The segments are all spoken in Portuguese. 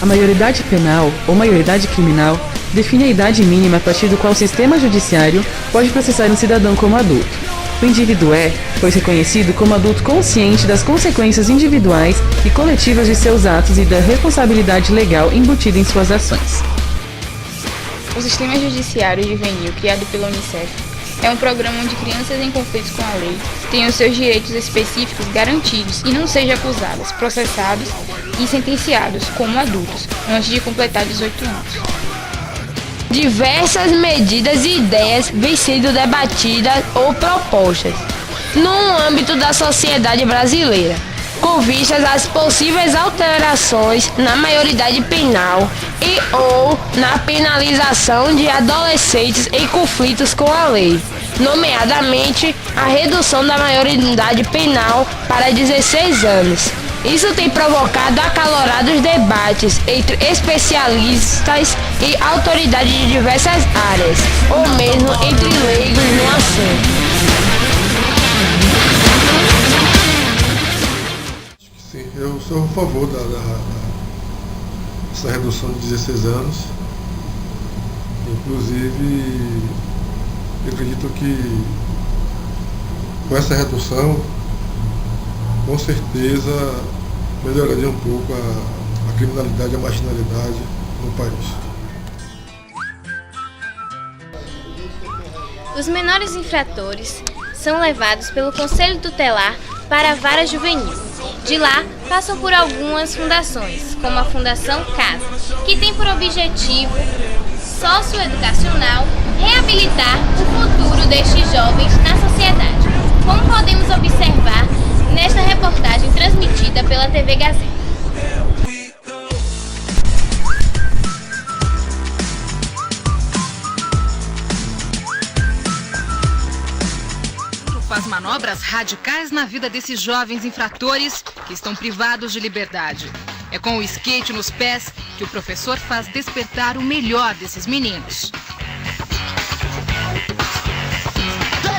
A maioridade penal, ou maioridade criminal, define a idade mínima a partir do qual o sistema judiciário pode processar um cidadão como adulto. O indivíduo é, pois reconhecido como adulto consciente das consequências individuais e coletivas de seus atos e da responsabilidade legal embutida em suas ações. O Sistema Judiciário Juvenil, criado pela Unicef, é um programa onde crianças em conflitos com a lei tenham seus direitos específicos garantidos e não sejam acusadas, processados e sentenciados como adultos antes de completar 18 anos. Diversas medidas e ideias vêm sendo debatidas ou propostas no âmbito da sociedade brasileira, com vistas às possíveis alterações na maioridade penal e ou na penalização de adolescentes em conflitos com a lei, nomeadamente a redução da maioridade penal para 16 anos. Isso tem provocado acalorados debates entre especialistas e autoridades de diversas áreas, ou mesmo entre leigos no assunto. Sim, eu sou a favor dessa redução de 16 anos. Inclusive, eu acredito que com essa redução, com certeza melhoraria um pouco a criminalidade e a marginalidade no país. Os menores infratores são levados pelo Conselho Tutelar para a Vara Juvenil. De lá, passam por algumas fundações, como a Fundação Casa, que tem por objetivo socioeducacional reabilitar o futuro destes jovens na sociedade, como podemos observar nesta reportagem transmitida pela TV Gazeta. Faz manobras radicais na vida desses jovens infratores que estão privados de liberdade. É com o skate nos pés que o professor faz despertar o melhor desses meninos.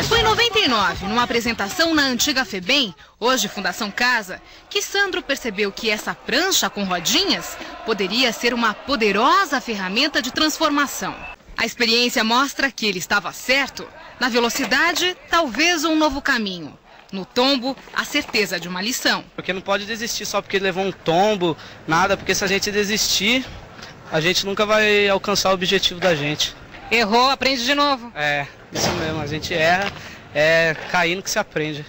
Foi em 99, numa apresentação na antiga FEBEM, hoje Fundação Casa, que Sandro percebeu que essa prancha com rodinhas poderia ser uma poderosa ferramenta de transformação. A experiência mostra que ele estava certo. Na velocidade, talvez um novo caminho. No tombo, a certeza de uma lição. Porque não pode desistir só porque levou um tombo, nada, porque se a gente desistir, a gente nunca vai alcançar o objetivo da gente. Errou, aprende de novo. É, isso mesmo, a gente erra, é caindo que se aprende.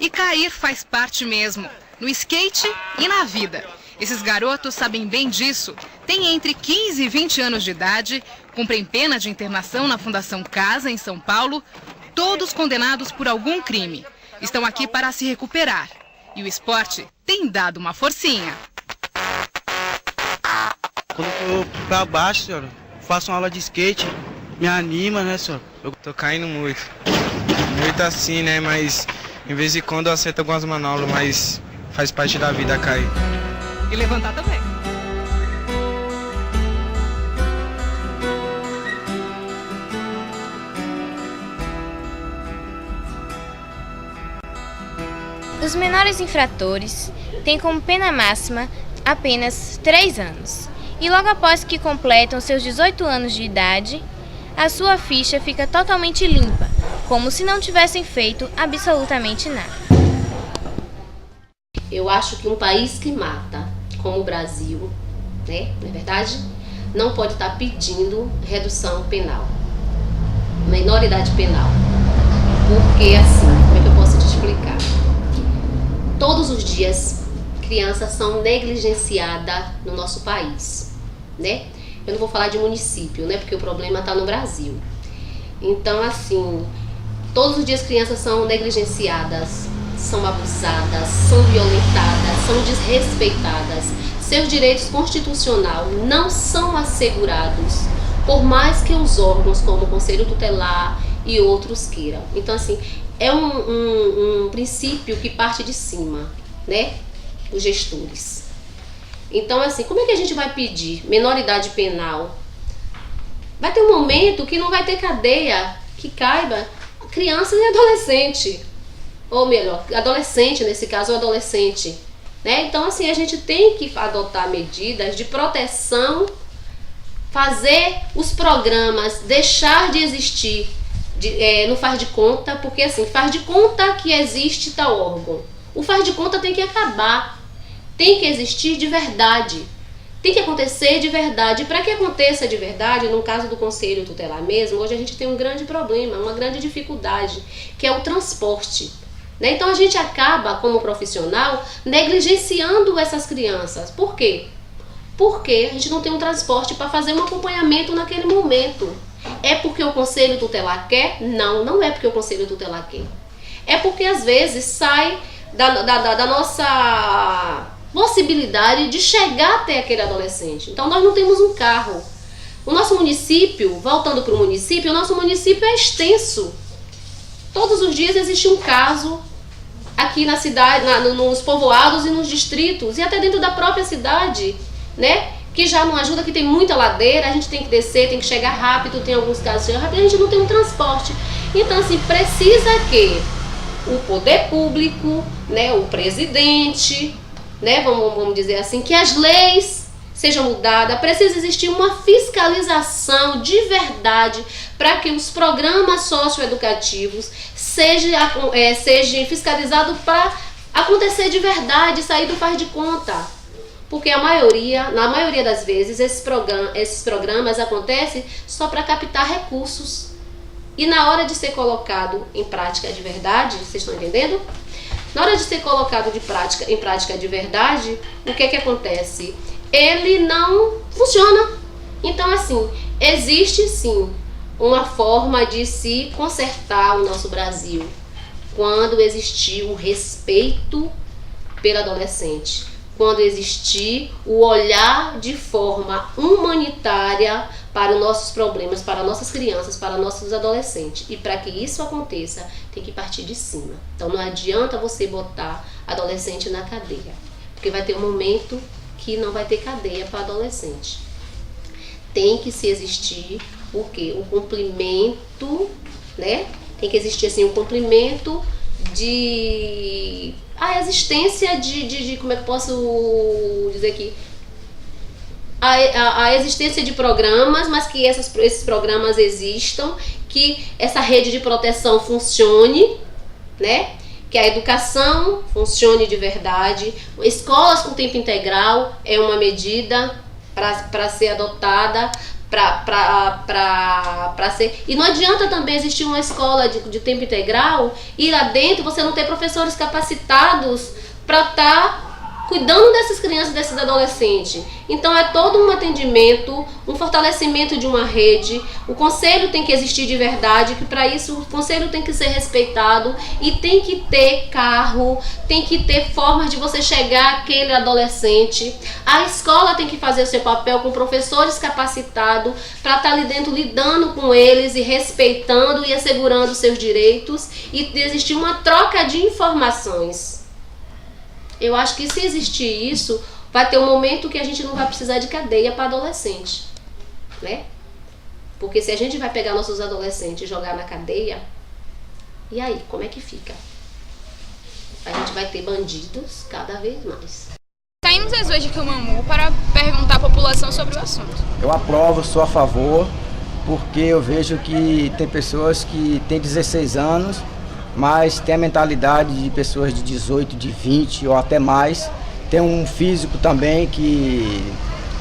E cair faz parte mesmo, no skate e na vida. Esses garotos sabem bem disso. Têm entre 15 e 20 anos de idade, cumprem pena de internação na Fundação Casa, em São Paulo, todos condenados por algum crime. Estão aqui para se recuperar. E o esporte tem dado uma forcinha. Quando eu tô pra baixo, senhora, faço uma aula de skate, me anima, né, senhora? Eu tô caindo muito. Muito assim, né, mas em vez em quando eu acerto algumas manobras, mas faz parte da vida cair. E levantar também. Os menores infratores têm como pena máxima apenas 3 anos. E logo após que completam seus 18 anos de idade, a sua ficha fica totalmente limpa, como se não tivessem feito absolutamente nada. Eu acho que um país que mata, como o Brasil, né, não é verdade? Não pode estar pedindo redução penal, menoridade penal. Porque assim, como é que eu posso te explicar? Todos os dias, crianças são negligenciadas no nosso país, né? Eu não vou falar de município, né? Porque o problema está no Brasil. Então, assim, todos os dias crianças são negligenciadas, são abusadas, são violentadas, são desrespeitadas. Seus direitos constitucionais não são assegurados, por mais que os órgãos como o Conselho Tutelar e outros queiram. Então, assim, é um princípio que parte de cima, né? Os gestores. Então, assim, como é que a gente vai pedir menoridade penal? Vai ter um momento que não vai ter cadeia que caiba crianças e adolescente. Ou melhor, adolescente, nesse caso, o adolescente. né? Então, assim, a gente tem que adotar medidas de proteção, fazer os programas deixar de existir, não faz de conta, porque assim, faz de conta que existe tal órgão. O faz de conta tem que acabar, tem que existir de verdade, tem que acontecer de verdade. Para que aconteça de verdade, no caso do Conselho Tutelar mesmo, hoje a gente tem um grande problema, uma grande dificuldade, que é o transporte. Então a gente acaba, como profissional, negligenciando essas crianças. Por quê? Porque a gente não tem um transporte para fazer um acompanhamento naquele momento. É porque o Conselho Tutelar quer? Não, não é porque o Conselho Tutelar quer. É porque às vezes sai da nossa possibilidade de chegar até aquele adolescente. Então nós não temos um carro. O nosso município, voltando para o município, o nosso município é extenso. Todos os dias existe um caso aqui na cidade, nos povoados e nos distritos, e até dentro da própria cidade, né? Que já não ajuda, que tem muita ladeira, a gente tem que descer, tem que chegar rápido, tem alguns casos que chegam rápido, a gente não tem um transporte. Então, assim, precisa que o poder público, né, o presidente, né, vamos dizer assim, que as leis sejam mudadas, precisa existir uma fiscalização de verdade para que os programas socioeducativos sejam fiscalizados para acontecer de verdade, sair do faz de conta. Porque na maioria das vezes, esses programas acontecem só para captar recursos. E na hora de ser colocado em prática de verdade, vocês estão entendendo? Na hora de ser colocado em prática de verdade, o que acontece? Ele não funciona. Então, assim, existe sim uma forma de se consertar o nosso Brasil quando existir o respeito pelo adolescente. Quando existir o olhar de forma humanitária para os nossos problemas, para nossas crianças, para nossos adolescentes. E para que isso aconteça, tem que partir de cima. Então não adianta você botar adolescente na cadeia, porque vai ter um momento que não vai ter cadeia para adolescente. Tem que se existir o quê? O cumprimento, né? Tem que existir assim um cumprimento de a existência de como é que eu posso dizer aqui? A existência de programas, mas que esses programas existam, que essa rede de proteção funcione, né? Que a educação funcione de verdade. Escolas com tempo integral é uma medida para ser adotada, para ser. E não adianta também existir uma escola de tempo integral e lá dentro você não ter professores capacitados para estar cuidando dessas crianças, desses adolescentes. Então é todo um atendimento, um fortalecimento de uma rede. O conselho tem que existir de verdade, que para isso o conselho tem que ser respeitado e tem que ter carro, tem que ter formas de você chegar àquele adolescente. A escola tem que fazer o seu papel com professores capacitados para estar ali dentro lidando com eles e respeitando e assegurando seus direitos e existir uma troca de informações. Eu acho que se existir isso, vai ter um momento que a gente não vai precisar de cadeia para adolescente, né? Porque se a gente vai pegar nossos adolescentes e jogar na cadeia, e aí, como é que fica? A gente vai ter bandidos cada vez mais. Saímos às ruas de Camamu para perguntar à população sobre o assunto. Eu aprovo, sou a favor, porque eu vejo que tem pessoas que têm 16 anos, mas tem a mentalidade de pessoas de 18, de 20 ou até mais. Tem um físico também que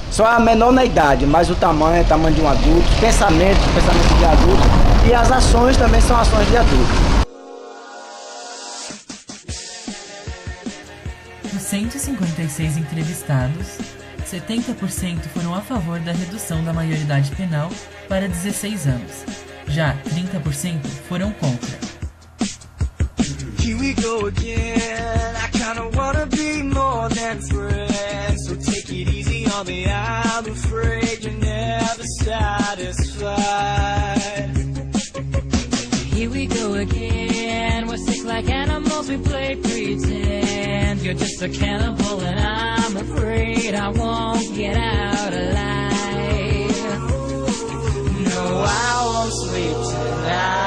só é menor na idade, mas o tamanho é tamanho de um adulto, pensamento de adulto, e as ações também são ações de adulto. Dos 156 entrevistados, 70% foram a favor da redução da maioridade penal para 16 anos. Já 30% foram contra. Here we go again, I kinda wanna be more than friends. So take it easy on me, I'm afraid you're never satisfied. Here we go again, we're sick like animals, we play pretend. You're just a cannibal and I'm afraid I won't get out alive. No, I won't sleep tonight.